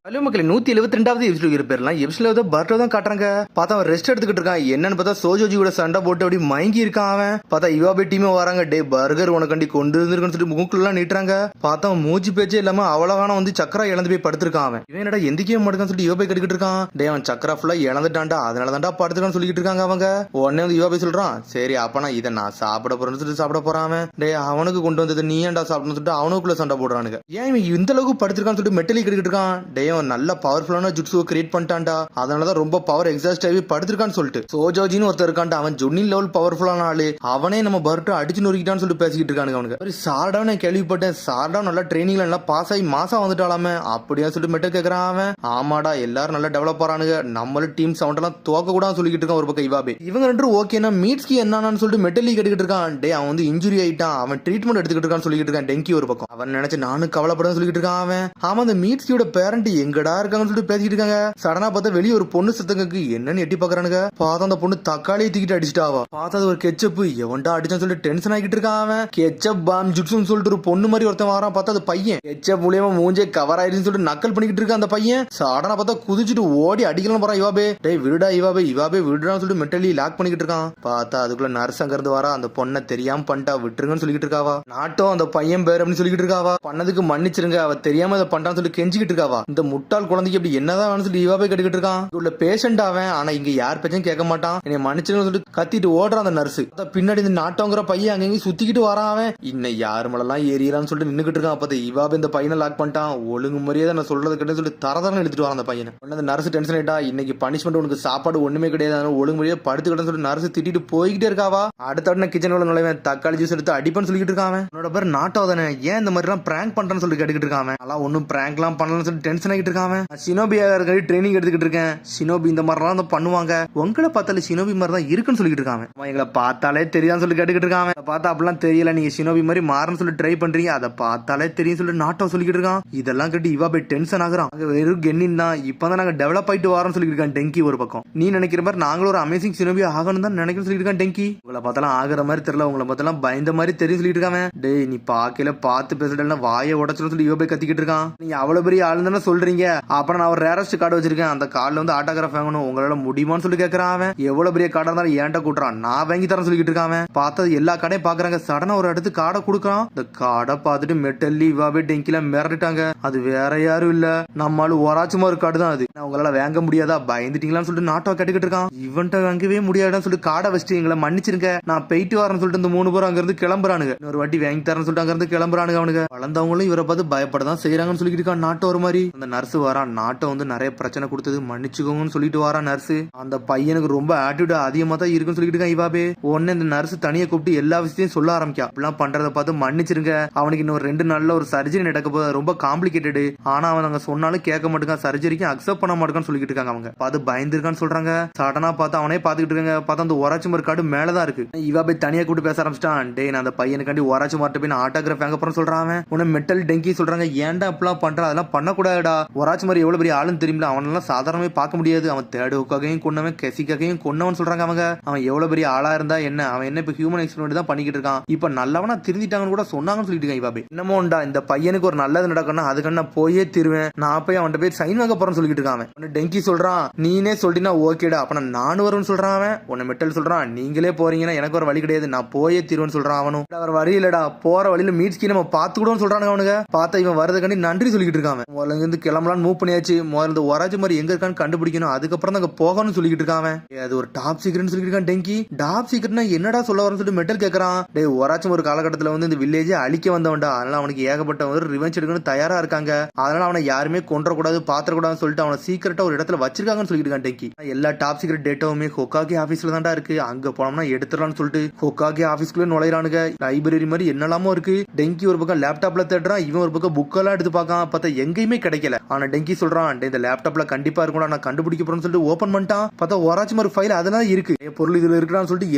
Hello மக்களே 172வது episode இருப்பேர்லாம் எபிசோட்ல ஏதோ பர்த்டே தான் காட்டுறாங்க. பார்த்தா அவன் ரெஸ்ட் எடுத்துக்கிட்டு இருக்கான். என்னன்னு பார்த்தா சோஜோஜி கூட சண்டை போட்டு அப்படி மயங்கி இருக்கான் அவன். பார்த்தா இவாபே டீமே வராங்க. டே பர்கர் உனக்கண்டி கொண்டு வந்துருக்குன்னு சொல்லிட்டு மூக்குலாம் நீட்டுறாங்க. பார்த்தா அவன் மூச்சு பேச்சே இல்லாம அவ்வளவான வந்து சக்கரா இழந்து போய் படுத்திருக்கான் அவன். இவன் என்னடா எந்திக்கவே மாட்டேன்னு சொல்லிட்டு இவாபே கட்டிக்கிட்டு இருக்கான். டே அவன் சக்கரா ஃபுல்லா இழந்துட்டான்டா, அதனால தான்டா படுத்துக்கான்னு சொல்லிட்டு இருக்காங்க அவங்க. உடனே வந்து இவாபே சொல்றான், சரி அப்ப நான் இதை நான் சாப்பிட போறேன்னு சொல்லிட்டு சாப்பிட போறான் அவன். டே அவனுக்கு கொண்டு வந்தது நீ ஏன்டா சாப்பிடணும்னு சொல்லிட்டு அவனுக்குள்ள சண்டை போடுறானுங்க. ஏன் இவன் இந்த அளவுக்கு படுத்திருக்கான்னு சொல்லிட்டு மெட்டலி கட்டிக்கிட்டு இருக்கான். டே அவன் நல்ல பவர்ஃபுல் ஜுட்சுவை கிரியேட் பண்ணிட்டான்டா, அதனாலதான் ரொம்ப பவர் எக்ஸாஸ்ட் ஆகி படுத்திருக்கான்னு சொல்லிட்டு. சோஜோஜின்னு ஒருத்தர் இருக்கான்டா, அவன் ஜொன்னின் லெவல் பவர்ஃபுல்லான ஆளு. அவனே நம்ம பர்ட் அடிச்சு நொறுக்கிட்டான்னு சொல்லிட்டு பேசிக்கிட்டு இருக்கானுங்க அவனுக்கு. சார்டாவும் நான் கேள்விப்பட்டேன், சார்டாவும் நல்லா ட்ரைனிங்ல நல்லா பாஸ் ஆகி மாசா வந்துட்டாலாமே அப்படியா சொல்லிட்டு மெட்டல் கேட்கறான் அவன். ஆமாடா எல்லாரும் நல்லா டெவலப் ஆறானுங்க, நம்மளும் டீம் சவுண்ட் எல்லாம் தோக்க கூட சொல்லிக்கிட்டு இருக்கான் ஒரு பக்கம் இவாபே. இவங்க ரெண்டு ஓகேனா மீட்ஸ்கி என்னன்னு சொல்லிட்டு மெட்டலி கேட்டுக்கிட்டு இருக்கான். டே அவன் வந்து இன்ஜுரி ஆயிட்டான், அவன் ட்ரீட்மெண்ட் எடுத்துக்கிட்டு இருக்கான்னு சொல்லிட்டு இருக்கான் டெங்கி ஒரு பக்கம். அவன் நினைச்சு நானும் கவலைப்பட சொல்லிட்டு இருக்கான் அவன். அவன் அந்த மீட்ஸ்கியோட பேரண்ட் எங்கடா இருக்காங்கன்னு சொல்லிட்டு பேசிட்டு இருக்காங்க. சடனா பார்த்தா வெளியே ஒரு பொண்ணு சத்தங்களுக்கு என்னன்னு எட்டி பாக்குறானுங்க. பார்த்தா அந்த பொண்ணு தக்காளியை தூக்கிட்டு அடிச்சுட்டாவா. பார்த்தா அது ஒரு கெச்சப், எவன்டா அடிச்சான்னு சொல்லிட்டு டென்ஷன் ஆகிட்டு இருக்கான் அவன். கெச்சப் பாம் ஜுட்சுன்னு சொல்லிட்டு ஒரு பொண்ணு மாதிரி ஒருத்தன் வரான். பார்த்தா அது பையன் கெச்சப் மூலியமா மூஞ்சே கவர் ஆயிடுச்சுன்னு சொல்லிட்டு நக்கல் பண்ணிக்கிட்டு இருக்கான் அந்த பையன். சடனா பார்த்தா குதிச்சுட்டு ஓடி அடிக்கலாம் போறான் இவாபே. டேய் விடுடா இவாபே, இவாபே விடுடான்னு சொல்லிட்டு மெட்டலி லாக் பண்ணிக்கிட்டு இருக்கான். பார்த்தா அதுக்குள்ள நர்ஸ் அங்க இருந்து வரா. அந்த பொண்ணை தெரியாம பண்ணிட்டா விட்டுருங்கன்னு சொல்லிட்டு இருக்காவா. நாட்டம் அந்த பையன் பேர் அப்படின்னு சொல்லிட்டு இருக்காவா. பண்ணதுக்கு மன்னிச்சிருங்க, அவ தெரியாம அதை பண்றான்னு சொல்லி கெஞ்சிக்கிட்டு இருக்காவா. இந்த முட்டாள் குழந்தைக்கு அப்படி என்னதான் வேணும்னு சொல்லி இவாபே கட்டிக்கிட்டு இருக்கான். உள்ள பேஷண்ட் அவன், ஆனா இங்க யார் பேச்சும் கேட்க மாட்டான். என்னை மன்னிச்சுன்னு சொல்லிட்டு கத்திட்டு ஓடுறான் அந்த நர்ஸ். பின்னாடி இந்த நாட்டோங்கிற பையன் அங்கங்க சுத்திக்கிட்டு வரான் அவன். இன்னும் யாரு மேலாம் ஏறியறான்னு சொல்லிட்டு நின்னுக்கிட்டு இருக்கான். அப்ப இவாபே இந்த பையனை லாக் பண்ணிட்டான். ஒழுங்கு முறையே நான் சொல்றது கிட்ட சொல்லி தரதரன்னு எடுத்துட்டு வரான் அந்த பையனை. அந்த நர்ஸ் டென்ஷன் ஆயிட்டா, இன்னைக்கு பனிஷ்மெண்ட் உனக்கு சாப்பாடு ஒண்ணுமே கிடையாது, ஒழுங்கு முறையே படுத்துக்கிட்டேன்னு சொல்லி நர்ஸ் திட்டிட்டு போய்கிட்டே இருக்காவா. அடுத்த கிச்சன் உள்ள நுழைவன் தக்காளி ஜூஸ் எடுத்து அடிப்பன்னு சொல்லிட்டு இருக்கான். உன்னோட பேர் நாட்டோ தானே, ஏன் இந்த மாதிரி எல்லாம் பிராங்க் பண்றேன்னு சொல்லி கேட்டுக்கிட்டு இருக்கான். அதெல்லாம் ஒன்னும் பிராங்க் எல்லாம் பண்ணலன்னு சொல்லி டென்ஷன் ஆகிட்டு இருக்கான். சினோபியா ட்ரைனிங் எடுத்துக்கிட்டு இருக்கேன். சினோபி இந்த மாதிரிலாம் பண்ணுவாங்க, உங்களை பார்த்தாலே சினோபி மாதிரி தான் இருக்குன்னு சொல்லிட்டு இருக்காங்க. எங்களை பார்த்தாலே தெரியாதுன்னு சொல்லி கேட்டுக்கிட்டு இருக்காங்க. பார்த்தா அப்படிலாம் தெரியல, நீங்க சினோபி மாதிரி மாறன்னு சொல்லி ட்ரை பண்றீங்க, அதை பார்த்தாலே தெரியும் சொல்லி நாட்டோ சொல்லிக்கிட்டு இருக்கான். இதெல்லாம் கேட்டு இவாபே டென்ஷன் ஆகுறான். வெறும் கென்னின் தான், இப்பதான் நாங்க டெவலப் ஆயிட்டு வரோம்னு சொல்லிட்டு இருக்கான் டெங்கி ஒரு பக்கம். நீ நினைக்கிற மாதிரி நாங்களும் ஒரு அமேசிங் சினோபி ஆகணும் தான் நினைக்கிறேன் சொல்லிட்டு இருக்கான் டெங்கி. உங்களை பார்த்தாலும் ஆகிற மாதிரி தெரியல, உங்களை பார்த்தாலும் பயந்த மாதிரி தெரியும் சொல்லிட்டு இருக்காங்க. டேய் நீ பாக்கல பார்த்து பேசுறதுல வாயை உடச்சுன்னு சொல்லி இவாபே கத்திக்கிட்டு இருக்கான். நீங்க அவ்வளவு பெரிய ஆளு தானே சொல்றீங்க, அப்புறம் நான் ஒரு ரேரஸ்ட் கார்டு வச்சிருக்கேன், அந்த கார்டுல வந்து ஆட்டோகிராஃப் வாங்கணும், உங்களால முடியுமான்னு சொல்லி கேட்கறான் அவன். எவ்வளவு பெரிய கார்டா இருந்தாலும் ஏன்டா கூட்டுறான், நான் வாங்கி தரேன் சொல்லிட்டு இருக்கான். பார்த்தது எல்லா கடையும் பாக்குறாங்க. சடனா ஒரு இடத்து கார்டை கொடுக்குறான். இந்த கார்டை பார்த்துட்டு மெட்டல்லி இவாபே டெங்கில மிரட்டிட்டாங்க. அது வேற யாரும் இல்ல, நம்மளால ஒராச்சுமா ஒரு கார்டு தான் அது. உங்களால வாங்க முடியாதா, பயந்துட்டீங்களான்னு சொல்லிட்டு நாட்டோ கேட்டுக்கிட்டு இருக்கான். இவன்ட்ட வாங்கவே முடியாதுன்னு சொல்லிட்டு கார்டை வச்சுட்டு எங்களை மன்னிச்சிருங்க, நான் போயிட்டு வரேன்னு சொல்லிட்டு இந்த 3 பேரும் அங்க இருந்து கிளம்புறானுங்க. ஒரு வாட்டி வாங்கி தரேன்னு சொல்லிட்டு அங்க இருந்து கிளம்புறானுங்க. அவனுக்கு வளர்ந்தவங்களும் இவரை பார்த்து பயப்படதான் செய்யறாங்கன்னு சொல்லிட்டு இருக்கான் நாட்டோ ஒரு மாதிரி. அந்த நர்ஸ் வரான், நாட்டோ வந்து நிறைய பிரச்சனை கொடுத்தது மன்னிச்சுக்கோங்கன்னு சொல்லிட்டு வரான் நர்ஸ். அந்த பையனுக்கு ரொம்ப ஆட்டிடியூட் அதிகமா தான் இருக்குன்னு சொல்லிட்டு இருக்கான் இவாபே. உடனே இந்த நர்ஸ் தனியா கூப்பிட்டு எல்லா விஷயத்தையும் சொல்ல ஆரம்பிக்கா. அப்படிலாம் பண்றத பார்த்து மன்னிச்சிருங்க, அவனுக்கு இன்னும் 2 நாள்ல ஒரு சர்ஜரி நடக்க போது, ரொம்ப காம்ப்ளிகேட்டடு, ஆனா அவன் அங்க சொன்னாலும் கேட்க மாட்டேங்க, சர்ஜரிக்கு அக்செப்ட் பண்ண மாட்டேன்னு சொல்லிட்டு இருக்காங்க. அவங்க பார்த்து பயந்துருக்கான்னு சொல்றாங்க. சடனா பார்த்து அவனே பாத்துக்கிட்டு இருக்காங்க. பார்த்தா அந்த ஒராச்சு மறு கார்டு மேலதான் இருக்கு. இவாபே தனியா கூப்பிட்டு பேச ஆரம்பிச்சிட்டான். டே நான் அந்த பையனுக்காண்டி ஒராச்சு மார்ட்ட போய் ஆட்டோகிராஃப் வாங்க போறேன்னு சொல்றான். உன்ன மெட்டல் டெங்கி சொல்றாங்க, ஏன்டா அப்படிலாம் பண்ற, அதெல்லாம் பண்ணக்கூடாதுடா, ஒராச்சு மாதிரி எவ்வளவு பெரிய ஆளுன்னு தெரியுமில்ல, அவனெல்லாம் சாதாரணமே பார்க்க முடியாது, அவன் தேடுக்காகையும் கொன்னவன் கெசிக்காகையும் கொன்னவன் சொல்றாங்க அவங்க. அவன் எவ்வளவு பெரிய ஆளா இருந்தா என்ன, அவன் என்ன இப்ப ஹியூமன் எக்ஸ்பெரிமெண்ட் தான் பண்ணிக்கிட்டு இருக்கான், இப்ப நல்லவனா திருந்திட்டாங்கன்னு கூட சொன்னாங்கன்னு சொல்லிட்டு இருக்கான் இவாபே. என்னமோண்டா இந்த பையனுக்கு ஒரு நல்லது நடக்கணும், அதுக்கு நான் போயே தீருவேன், நான் போய் அவன்கிட்ட போய் சைன் வாங்க போறேன்னு சொல்லிட்டு இருக்கான். டெங்கி சொல்றான், நீனே சொல்லினா ஓகேடா, அப்ப நானும் வரும்னு சொல்றான் அவன். உன்னை மெட்டல் சொல்றான், நீங்களே போறீங்கன்னா எனக்கு ஒரு வழி கிடையாது, நான் போயே தீருவேன்னு சொல்றான் அவனும். அவர் வழி இல்லடா, போற வழியில மீட்ஸ்கி நம்ம பார்த்து கூட சொல்றானுங்க அவனுங்க. பார்த்தா இவன் வரதுக்காண்டி நன்றி சொல்லிட்டு இருக்கான். முதல்ல இருந்து கிளம்பலான்னு மூவ் பண்ணியாச்சு, முதல்ல ஒராஜ் மாதிரி எங்க இருக்கான்னு கண்டுபிடிக்கணும், அதுக்கப்புறம் தான் போகணும்னு சொல்லிட்டு இருக்கான். அது ஒரு டாப் சீக்ரெட் சொல்லிட்டு இருக்கான் டெங்கி. டாப் சீக்ரெட்னா என்னடா சொல்ல வரன்னு சொல்லிட்டு மெட்டல் கேட்கறான். டேய் ஒராச்சும் ஒரு காலகட்டத்தில் வந்து இந்த வில்லேஜை அழிக்க வந்தவன்டா, அதனால அவனுக்கு ஏகப்பட்ட ஒரு ரிவெஞ்ச் எடுக்கணும் தயாரா இருக்காங்க, அதனால அவனை யாருமே கொன்றக்கூடாது பாத்திரக்கூடாதுன்னு சொல்லிட்டு அவனை சீக்கிரட்டா ஒரு இடத்துல வச்சிருக்காங்கன்னு சொல்லிட்டு இருக்கான் டெங்கி. எல்லா டாப் சீக்ரெட் டேட்டாவுமே ஹோக்காகி ஆபீஸ்ல தான்டா இருக்கு, அங்க போனோம்னா எடுத்துடலாம்னு சொல்லிட்டு ஹோக்காகி ஆபீஸ்க்குள்ள நுழையிறானுங்க. லைப்ரரி மாதிரி என்னெல்லாமோ இருக்கு. டெங்கி ஒரு பக்கம் லேப்டாப்ல தேடுறான், இவன் ஒரு பக்கம் புக்கெல்லாம் எடுத்து பார்க்கான். பார்த்தா எங்கேயுமே கிடைக்கல. ஆனா டெங்கி சொல்றான், இந்த லேப்டாப்ல கண்டிப்பா இருக்கும், நான் கண்டுபிடிக்க போறேன்னு சொல்லிட்டு ஓபன் பண்ணிட்டான். பார்த்தா ஒராச்சு மாதிரி ஃபைல் அதெல்லாம் இருக்கு, பொருள் இதுல இருக்கான்னு சொல்லிட்டு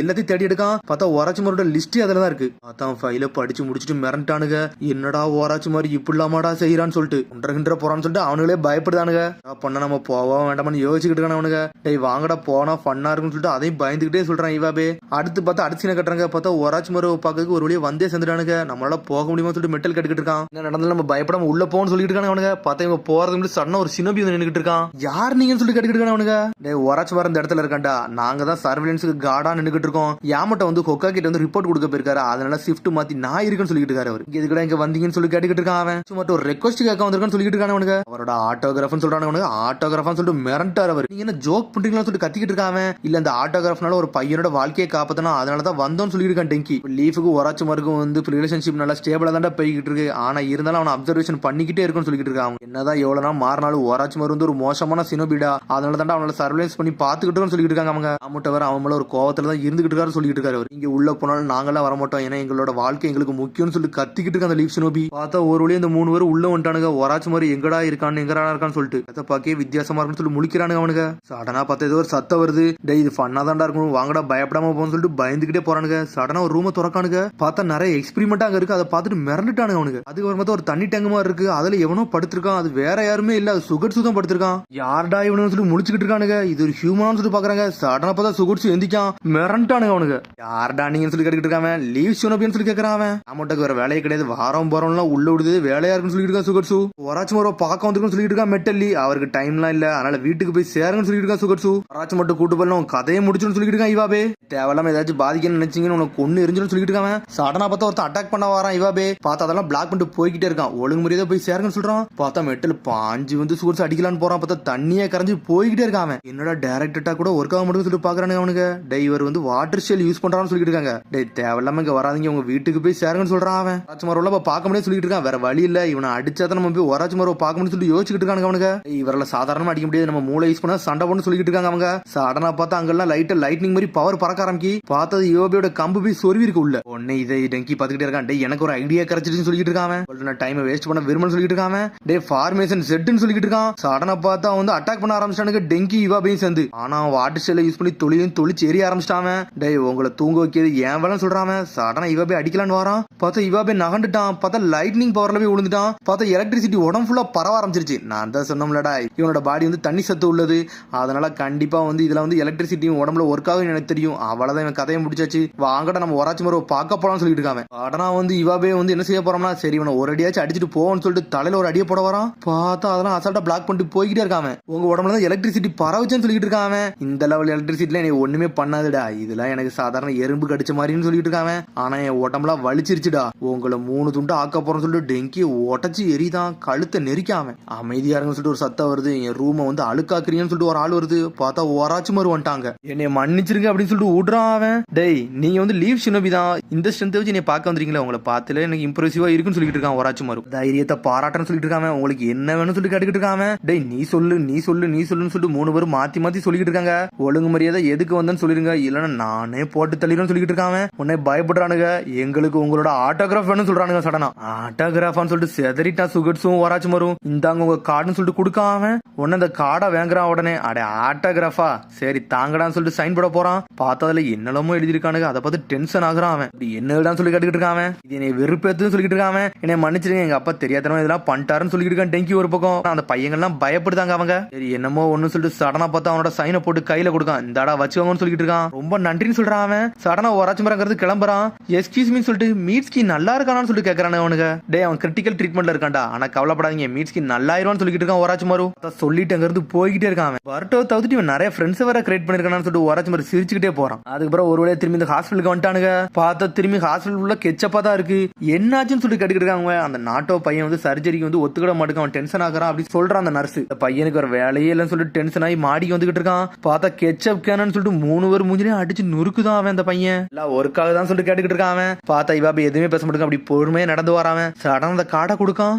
எல்லாத்தையும் தேடி எடுக்கான். பார்த்தா ஒராச்சு மாதிரியோட லிஸ்ட் அதுல தான் இருக்கு. பார்த்தா ஃபைல படிச்சு முடிச்சுட்டு மிரண்டானுங்க, என்னடா ஒராச்சு மாதிரி இப்படிலாமாடா செய்யறான்னு சொல்லிட்டு ஒன்றகின்ற போறான்னு சொல்லிட்டு அவனுங்களே பயப்படுதானுங்க. பண்ண நம்ம போவா வேண்டாம்னு யோசிச்சுக்கிட்டு இருக்கானு அவனுங்க. டேய் வாங்கடா போனா ஃபன்னா இருக்குன்னு சொல்லிட்டு அதையும் பயந்துகிட்டே சொல்றான் இவாபே. அடுத்து பார்த்தா அடுத்த சீனை கட்டுறாங்க. பார்த்தா ஒராச்சு மாதிரி பாக்கிறதுக்கு ஒரு வழியா வந்தே சேர்ந்துட்டானுங்க. நம்மளால போக முடியுமா சொல்லிட்டு மெட்டல் கட்டுக்கிட்டு இருக்கான். என்ன நடந்தாலும் நம்ம பயப்படாம உள்ள போன்னு சொல்லிட்டு இருக்காங்க அவனுங்க. பார்த்தா இவங்க போறது சடனா ஒரு சினோபி வந்து நின்னுட்டு இருக்கான். யார் நீங்கன்னு சொல்லி கேட்டுக்கிட்டு இருக்கான் அவனுங்க. டேய் ஒராச்சுமாரு இந்த இடத்துல இருக்கான்டா, நாங்க தான் சர்வேலன்ஸுக்கு கார்டா நின்னுகிட்டு இருக்கோம். யாமட்ட வந்து கொக்கா கிட்ட வந்து ரிப்போர்ட் கொடுக்க போயிருக்காரு, அதனால ஷிஃப்ட் மாத்தி நான் இருக்குன்னு சொல்லிட்டு இருக்காரு. அவர் இதுக்கு இங்க வந்தீங்கன்னு சொல்லி கேட்டுக்கிட்டு இருக்கான். அவன் சும்மா ஒரு ரெக்வஸ்ட் கேட்க வந்திருக்கான்னு சொல்லிட்டு இருக்கான் அவனுங்க. அவரோட ஆட்டோகிராஃப்னு சொல்றானுங்க. ஆட்டோகிராஃப்னு சொல்லிட்டு மிரண்டார் அவர். நீங்க என்ன ஜோக் பண்றீங்களான்னு சொல்லி கத்திக்கிட்டு இருக்கான். இல்ல இந்த ஆட்டோகிராஃப்னால ஒரு பையனோட வாழ்க்கையை காப்பாத்தனா, அதனால தான் வந்தோம்னு சொல்லிட்டு இருக்கான் டெங்கி. லீஃபுக்கு ஒராச்சுமாருக்கும் வந்து ரிலேஷன்ஷிப் நல்லா ஸ்டேபிளா தான் போய்கிட்டு இருக்கு. ஆனா இருந்தாலும் அவன் அப்சர்வேஷன் பண்ணிக்கிட்டே இருக்குன்னு சொல்லிட்டு இருக்கான். என்னதான் எவ்வளவு நாள் மாறினாலும் ஒராச்சுமாரு வந்து ஒரு மோசமான சினோபிடா, அதனால தான் அவனால சர்வேலன்ஸ் பண்ணி பாத்துக்கிட்டு சொல்லிட்டு இருக்காங்க. அவங்க அமுட்டவர் அவன் மேல ஒரு கோவத்துல தான் இருந்துகிட்டு இருக்காரு சொல்லிட்டு இருக்காரு. அவர் இங்க உள்ள போனாலும் நாங்கெல்லாம் வரமாட்டோம், ஏன்னா எங்களோட வாழ்க்கை எங்களுக்கு முக்கியம்னு சொல்லி கத்திக்கிட்டு இருக்க அந்த லீஃப் சினோபி. பார்த்தா ஒரு வழியா இந்த 3 பேர் உள்ள வந்துட்டானுங்க. ஒராச்சுமாரு எங்கடா இருக்கான்னு எங்கடா இருக்கான்னு சொல்லிட்டு அதை பாக்கே வித்தியாசமா இருக்குன்னு சொல்லி முழிக்கிறானுங்க அவனுங்க. சடனா பார்த்தா ஏதோ ஒரு சத்தம் வருது. டேய் இது ஃபன்னா தான்டா இருக்கணும், வாங்கடா பயப்படாம போன்னு சொல்லிட்டு பயந்துகிட்டே போறானுங்க. சடனா ஒரு ரூமை திறக்கானுங்க. பார்த்தா நிறைய எக்ஸ்பெரிமெண்ட் அங்க இருக்கு. அதை பார்த்துட்டு மிரண்டுட்டானுங்க அவனுக்கு. அதுக்கு ஒரு ஒரு தண்ணி டேங்க் மாதிரி இருக்கு, அதுல எவனோ படுத்திருக்கான். அது வேற யாருமே இல்ல, அது சுகட்சு தான் படுத்திருக்கான். யார்டா இவனு சொல்லி முழிச்சுக்கிட்டு இருக்கானுங்க. இது ஒரு ஹியூமனான்னு சொல்லி பாக்குறாங்க. சடனா பார்த்தா சுகட்சு எந்திக்கான். மிரண்டானுங்க அவனுங்க. யார்டா நீங்கன்னு சொல்லி கேட்டுக்கிட்டு இருக்காம லீவ் சினோபின்னு சொல்லி கேட்கறான். அவன் அமௌண்ட்டுக்கு வேற வேலையே கிடையாது, வாரம் போறோம்லாம் உள்ள விடுது, வேலையா இருக்குன்னு சொல்லிட்டு இருக்கான் சுகட்சு. ஒராச்சும் ஒரு பார்க்க வந்துருக்குன்னு சொல்லிட்டு இருக்கான் மெட்டல்லி. அவருக்கு டைம்லாம் இல்ல, அதனால வீட்டுக்கு போய் சேருங்கன்னு சொல்லிட்டு இருக்கான் சுகட்சு. ஒராச்சும் மட்டும் கூட்டு போய் கதையை முடிச்சுன்னு சொல்லிட்டு இருக்கான். இவாபே தேவையில்லாம ஏதாச்சும் பாதிக்கணும்னு நினைச்சீங்கன்னு உனக்கு கொண்டு எரிஞ்சுன்னு சொல்லிட்டு இருக்கான். சடனா பார்த்தா ஒருத்தன் அட்டாக் பண்ண வரான். இவாபே பார்த்தா அதெல்லாம் பிளாக் பண்ணிட்டு போய்கிட்டே இருக்கான். ஒழுங்கு முறையா போய் சேருங்கன்னு சொல்றான். பார்த்தா மெட்டல் பாஞ்சு வந்து சுகட்சு அடிக்கலான்னு போறான். பார்த்தா தண்ணியே கரைஞ்சு போய்கிட்டே இருக்கான். என்னடா டைரக்டா கூட ஒர்க் ஆக மட்டும் சொல்லிட்டு பாக்குறானுங்க அவனுங்க. டிரைவர் வந்து வாட்டர் ஷெல் யூஸ் பண்றான்னு சொல்லிட்டு இருக்காங்க. டேய் தேவையில்லாம இங்க வராதீங்க, உங்க வீட்டுக்கு போய் சேருங்கன்னு சொல்றான். அவன் ஒராச்சுமாரோல பார்க்க முடியாது சொல்லிட்டு இருக்கான். வேற வழி இல்ல, இவனை அடிச்சாதான் நம்ம போய் ஒராச்சுமாரோ பார்க்க முடியும் சொல்லி யோசிச்சுட்டு இருக்காங்க அவனுங்க. இவரெல்லாம் சாதாரணமா அடிக்க முடியாது, நம்ம மூளை யூஸ் பண்ணா சண்டை போன்னு சொல்லிட்டு இருக்காங்க அவங்க. சடனா பார்த்தா அங்கெல்லாம் லைட்னிங் மாதிரி பவர் பறக்க ஆரம்பிக்கி. பார்த்தது யோபியோட கம்பு போய் சொருவி இருக்கு உள்ள. உடனே இதை டெங்கி பாத்துக்கிட்டே இருக்கான். டேய் எனக்கு ஒரு ஐடியா கிடைச்சிருச்சுன்னு சொல்லிட்டு இருக்கான். டைம் வேஸ்ட் பண்ண விரும்புன்னு சொல்லிட்டு இருக்கான். டே ஃபார்மேஷன் செட்னு சொல்லிட்டு இருக்கான். சடனா பார்த்தா வந்து அட்டாக் பண்ண ஆரம்பிச்சானுங்க டெங்கி இவாபையும் சேர்ந்து. ஆனா வாட்டர் ஷெல்ல யூஸ் பண்ணி தொழிச்சு எரிய ஆரம்பிச்சிட்டான். டேய் உங்களை தூங்க வைக்கிறது ஏன் வேலைன்னு சொல்றான். சடனா இவாபே அடிக்கலான்னு வரான். பார்த்தா இவாபே நகண்டுட்டான். பார்த்தா லைட்னிங் பவர்ல போய் விழுந்துட்டான். பார்த்தா எலக்ட்ரிசிட்டி உடம்பு ஃபுல்லா பரவ ஆரம்பிச்சிருச்சு. நான் தான் சொன்னோம்லடா இவனோட பாடி வந்து தண்ணி சத்து உள்ளது, அதனால கண்டிப்பா வந்து இதுல வந்து எலக்ட்ரிசிட்டியும் உடம்புல ஒர்க் ஆகும் எனக்கு தெரியும். அவ்வளவுதான் இவன் கதையை முடிச்சாச்சு, வாங்கடா நம்ம ஒராச்சுமாரோ பார்க்க போலாம்னு சொல்லிட்டு இருக்காங்க. உடனே வந்து இவாபே வந்து என்ன செய்ய போறோம்னா, சரி இவனை ஒரு அடியாச்சும் அடிச்சுட்டு போவோம்னு சொல்லிட்டு தலையில ஒரு அடியை போட வரான். பார்த்தா அதெல்லாம் அசால்ட்டா பிளாக் பண்ணிட்டு போய்கிட்டே இருக்காம. உங்க உடம்புல தான் எலக்ட்ரிசிட்டி பரவச்சுன்னு சொல்லிட்டு இருக்காம. இந்த லெவல் எலக்ட்ரிசிட்டில நீ ஒண்ணுமே பண்ணாதுடா, இதெல்லாம் எனக்கு சாதாரண எறும்பு கடிச்ச மாதிரின்னு சொல்லிட்டு இருக்காங்க. ஆனா என் உடம்புலாம் வலிச்சிருச்சுடா, உங்களை 3 துண்டு ஆக்க போறோம்னு சொல்லிட்டு டெங்கி உடச்சு எரிதான் கழுத்தை நெரிக்காம. அமைதியா இருங்கன்னு சொல்லிட்டு ஒரு சத்தம் வருது. என் ரூமை வந்து அழுக்காக்குறீங்கன்னு சொல்லிட்டு ஒரு ஆள் வருது. பார்த்தா ஒராச்சுமாரு வந்துட்டாங்க. என்னை மன்னிச்சிருங்க அப்படின்னு சொல்லிட்டு விடுறான் அவன். டேய் நீங்க வந்து லீவ் சினோபி தான், இந்த ஸ்ட்ரென்த் வச்சு நீ பார்க்க வந்தீங்களா, உங்களை பார்த்துல எனக்கு இம்ப்ரெசிவா இருக்குன்னு சொல்லிட்டு இருக்கான் ஒராச்சுமாரு. தைரியத்தை பாராட்டன்னு சொல்லிட்டு இருக்காங்க. உங்களுக்கு என்ன வேணும்னு சொல்லி கேட்டுக்கிட்டு இருக்காங்க. டேய் நீ சொல்லுன்னு சொல்லிட்டு 3 பேரும் மாத்தி சொல்லிட்டு இருக்காங்க. ஒழுங்கு மரியாதை எதுக்கு வந்தேன்னு சொல்லிருங்க, இல்லன்னா நானே போட்டு தள்ளிடும் சொல்லிட்டு இருக்காங்க. உன்னை பயப்படுறானுங்க. எங்களுக்கு உங்களோட ஆட்டோகிராஃப் வேணும்னு சொல்றானுங்க. சடனா ஆட்டோகிராஃபான்னு சொல்லிட்டு செதறிட்டா சுகட்ஸும் ஒராச்சுமாரும். இந்தாங்க உங்க கார்டுன்னு சொல்லிட்டு கொடுக்காம உடனே அந்த கார்டை வாங்குறான். உடனே அட ஆட்டோகிராஃபா சரி தாங்கடான்னு சொல்லிட்டு சைன் போட போறான். பார்த்ததுல என்னெல்லாமோ எழுதிருக்கானுங்க. அதை பார்த்து டென்ஷன் ஆகுறான் அவன். என்னடான்னு சொல்லி கேட்டுக்கிட்டு இருக்கான். இது என்னை வெறுப்பேத்துன்னு சொல்லிட்டு இருக்கான். என்னை மன்னிச்சிருங்க, எங்க அப்பா தெரியாதனமா இதெல்லாம் பண்ணிட்டாருன்னு சொல்லிட்டு இருக்கான் டெங்கி ஒரு பக்கம். அந்த பையங்கள்லாம் பயப்படுதாங்க அவங்க. சரி என்னமோ ஒன்னு சொல்லிட்டு சடனா பார்த்தா அவனோட சைனை போட்டு கையில கொடுக்கான். இந்தாடா வச்சுக்கோங்கன்னு சொல்லிட்டு இருக்கான். ரொம்ப நன்றின்னு சொல்றான் அவன். சடனா ஒராச்சுமாரங்கிறது கிளம்புறான். எஸ்கியூஸ் மீ சொல்லிட்டு மீட்ஸ்கி நல்லா இருக்கானு சொல்லிட்டு கேட்கறானு அவனுக்கு. டே அவன் கிரிட்டிக்கல் ட்ரீட்மெண்ட்ல இருக்கான்டா, ஆனா கவலைப்படாதீங்க மீட்ஸ்கி நல்லாயிருவான்னு சொல்லிட்டு இருக்கான் ஒராச்சுமாரு. சொல்லிட்டு அங்க இருந்து போய்கிட்டே இருக்கான். பர்ட்டோ தவிர்த்து இவன் நிறைய ஃப்ரெண்ட்ஸ் வேற கிரியேட் பண்ணிருக்கானு சொல்லிட்டு ஒராச்சுமாரு சிரிச்சுக்கிட்டே போறான். அதுக்கப்புறம் ஒரு வேளையை திரும்பி இந்த ஹாஸ்பிட்டலுக்கு வந்துட்டானுங்க. பார்த்தா திரும்பி ஹாஸ்பிட்டல் உள்ள கெச்சப்பா தான் இருக்கு. என்னாச்சுன்னு சொல்லிட்டு கேட்டுக்கிட்டு இருக்காங்க. அந்த நாட்டோ பையன் வந்து சர்ஜரிக்கு வந்து ஒத்துக்கிட மாட்டேங்க, அவன் டென்ஷன் ஆகுறான் அப்படின்னு சொல்றான் அந்த நர்ஸ். பையனுக்கு ஒரு வேலையே இல்லைன்னு சொல்லிட்டு டென்ஷன் ஆகி மாடிக்கு வந்துகிட்டு இருக்கான். பார்த்தா கெச்சப் கேனன்னு சொல்லிட்டு 3 பேர் மூஞ்சிலையும் அடிச்சு நுறுக்குதான் அவன். அந்த பையன் எல்லாம் ஒர்க்காக தான் சொல்லிட்டு கேட்டுக்கிட்டு இருக்கான். பார்த்தா இவாபி எதுவுமே பேச மாட்டேங்க, அப்படி பொறுமையா நடந்து வரான். சடனா அந்த கார்டை கொடுக்கான்.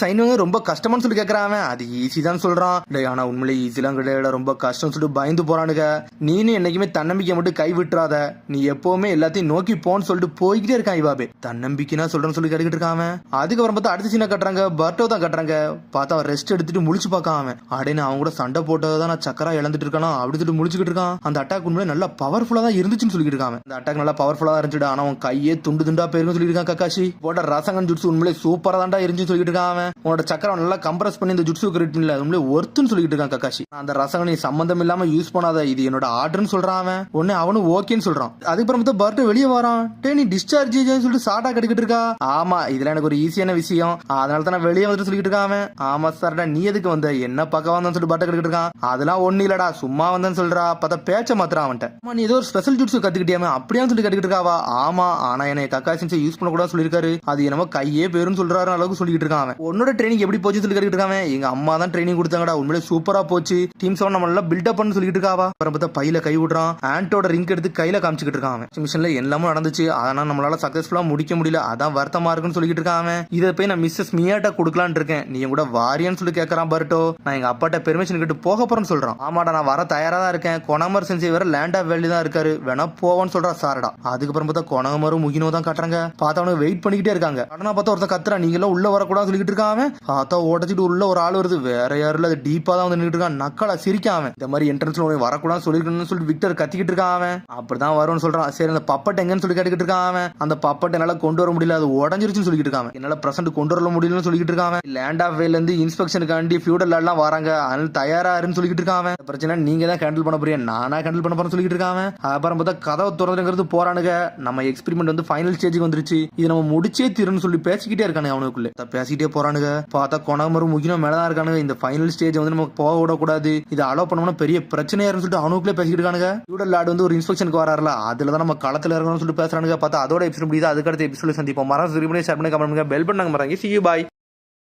சைன் வாங்க ரொம்ப கஷ்டமானு சொல்லி கேட்கறான். அது ஈஸி தான் சொல்றான். ஆனா உண்மையிலே ஈஸிலாம் கிடையாது, ரொம்ப கஷ்டம் சொல்லிட்டு பயந்து போறானுங்க. நீனு என்னைக்குமே தன்னம்பிக்கை மட்டும் கை விட்டுறாத, நீ எப்பவுமே எல்லாத்தையும் நோக்கி போன்னு சொல்லிட்டு போய்கிட்டே இருக்கான் இவாபே. தன்னம்பிக்கைனா சொல்றேன்னு சொல்லி கேட்டுக்கிட்டு இருக்கான். அதுக்கப்புறம் பார்த்தா அடுத்த சீனை கட்டுறாங்க. பர்ட்டோ தான் கட்டுறாங்க. பார்த்தா அவன் ரெஸ்ட் எடுத்துட்டு முழிச்சு பார்க்கான். அப்படின்னு அவங்க கூட சண்டை போட்டதான் நான் சக்கரா இழந்துட்டு இருக்கானா அப்படி சொல்லிட்டு முழிச்சுக்கிட்டு இருக்கான். அந்த அட்டாக் உண்மையிலே நல்லா பவர்ஃபுல்லா தான் இருந்துச்சுன்னு சொல்லிட்டு இருக்கான். அந்த அட்டாக் நல்லா பவர்ஃபுல்லா தான் இருந்துச்சு, ஆனா அவன் கையே துண்டு துண்டா போயிருன்னு சொல்லிட்டு இருக்கான். கக்காஷி போட்ட ரசங்கன் ஜுட்சு உண்மையிலே சூப்பரா தான்டா இருந்துச்சுன்னு சொல்லிட்டு இருக்கான். உன்னோட சக்கரம் நல்லா கம்ப்ரஸ் பண்ணி இந்த ஜுட்சு கிரியேட் பண்ணல, உண்மையிலே ஒர்த்துன்னு சொல்லிட்டு இருக்கான் கக்காஷி. அந்த ரசங்கனை சம்பந்தம் இல்லாம யூஸ் பண்ணாத, இது என்னோட ஆர்டர்னு சொல்றான். உடனே அவனும் ஓகேன்னு சொல்றான். அதுக்கப்புறம் பர்ட்டோ வெளியே வரான். நீ டிஸ்சார்ஜ் சொல்லிட்டு சாட்டா கட்டிக்கிட்டு இருக்கா. ஆமா இதுல எனக்கு ஒரு ஈஸியான விஷயம், அதனால தான் நான் வெளியே வந்துட்டு சொல்லிட்டு இருக்கான். ஆமா சார்டா, நீ எதுக்கு வந்த, என்ன பார்க்க வந்தான்னு சொல்லிட்டு பாட்ட கிட்டு இருக்கான். அதெல்லாம் ஒண்ணு இல்லடா, சும்மா வந்தேன்னு சொல்றா. பார்த்தா பேச்ச மாத்திரம் அவன்கிட்ட. அம்மா நீ ஏதோ ஒரு ஸ்பெஷல் ஜூட்ஸ் கத்துக்கிட்டியாமே, அப்படியே சொல்லி கத்துக்கிட்டு இருக்காவா? ஆமா, ஆனா என்ன கக்கா சென்சை யூஸ் பண்ண கூட சொல்லிருக்காரு. அது என்னமோ கையே பேருன்னு சொல்றாரு அளவுக்கு சொல்லிட்டு இருக்கான் அவன். உன்னோட ட்ரைனிங் எப்படி போச்சு சொல்லி கத்துக்கிட்டு இருக்கான். எங்க அம்மா தான் ட்ரைனிங் கொடுத்தாங்கடா, உண்மையிலே சூப்பரா போச்சு. டீம் 7 நம்ம நல்லா பில்டப் பண்ணு சொல்லிட்டு இருக்காவா. அப்புறம் பார்த்தா பையில கை விடுறான். ஆண்டோட ரிங்க் எடுத்து கையில காமிச்சிட்டு இருக்கான் அவன். மிஷன்ல எல்லாமே நடந்துச்சு, ஆனா நம்மளால சக்சஸ்ஃபுல்லா முடிக்க முடியல, அதான் வருத்தமா இருக்குன்னு சொல்லிட்டு இருக்கான் அவன். இதை போய் நான் மிஸ்ஸஸ் மியாட்டா கொடுக்கலான்னு இருக்கேன், நீ கூட வாரியான்னு சொல்லி கேட்கறான் பர்ட்டோ. நான் எங்க அப்பாட்ட பெர்மிஷன் கேட்டு போக போறேன்னு சொல்றான். ஆமாடா நான் வர தயாரா தான் இருக்கேன், கொனமர் சென்சி வேற லேண்ட் ஆஃப் வேல்யூ தான் இருக்காரு, வேணா போவான்னு சொல்றா சாரடா. அதுக்கப்புறம் பார்த்தா கொனமரும் முகினோ தான் காட்டுறாங்க. பார்த்தவனுக்கு வெயிட் பண்ணிக்கிட்டே இருக்காங்க. உடனே பார்த்தா ஒருத்தன் கத்துறான், நீங்க எல்லாம் உள்ள வரக்கூடாது சொல்லிட்டு இருக்கான் அவன். பார்த்தா உடச்சிட்டு உள்ள ஒரு ஆள் வருது, வேற யாரும் இல்ல, அது டீப்பா தான் வந்து நின்றுட்டு இருக்கான். நக்கலா சிரிக்கான் அவன். இந்த மாதிரி என்ட்ரன்ஸ்ல வரக்கூடாது சொல்லிருக்கணும்னு சொல்லிட்டு விக்டர் கத்திக்கிட்டு இருக்கான் அவன். அப்படிதான் வரும்னு சொல்றான். சரி அந்த பப்பட் எங்கன்னு சொல்லி கேட்டுக்கிட்டு இருக்கான் அவன். அந்த பப்பட் என்னால கொண்டு வர முடியல, அது உடஞ்சிருச்சுன்னு சொல்லிட்டு இருக்கான். என்னால பிரசன்ட் கொண்டு வரல முடியலன்னு சொல்லிட்டு இருக்கான். லேண்ட் ஆஃப் வேல இருந்து இன்ஸ்பெக்ஷனுக்காண்டி ஃபியூடல் எல்லாம் வராங்க, அதனால தயாரா இருன்னு சொல்லிட்டு இருக்கான். பிரச்சனை நீங்க தான் ஹேண்டில் பண்ண போறீங்க, நானா ஹேண்டில் பண்ண போறேன்னு சொல்லிட்டு இருக்கான். அப்புறம் பார்த்தா கதவை திறந்துங்கிறது போறானுங்க. நம்ம எக்ஸ்பெரிமெண்ட் வந்து ஃபைனல் ஸ்டேஜுக்கு வந்துருச்சு, இது நம்ம முடிச்சே தீருன்னு சொல்லி பேசிக்கிட்டே இருக்கானு அவனுக்குள்ள. பேசிக்கிட்டே போறானுங்க. பார்த்தா கொனமரும் முக்கியம் மேலதான் இருக்கானுங்க. இந்த ஃபைனல் ஸ்டேஜ் வந்து நமக்கு போக விடக்கூடாது, இதை அலோ பண்ணோம்னா பெரிய பிரச்சனையா இருக்குன்னு சொல்லிட்டு அவனுக்குள்ளே பேசிக்கிட்டு இருக்கானுங்க. ஃபியூடல் லார்டு வந்து ஒரு இன்ஸ்பெக்ஷனுக்கு வராருல, அதுலதான் நம்ம களத்துல இருக்கணும்னு சொல்லிட்டு பேசுறானுங்க. பார்த்தா அதோட எபிசோட் முடியுது. அதுக்கடுத்த எபிசோட சந்திப்போம். மரம் ஷேர் பண்ணி கமெண்ட் பண்ணுங்க, பெல் பண்ணாங்க மறாங்க. See you, bye.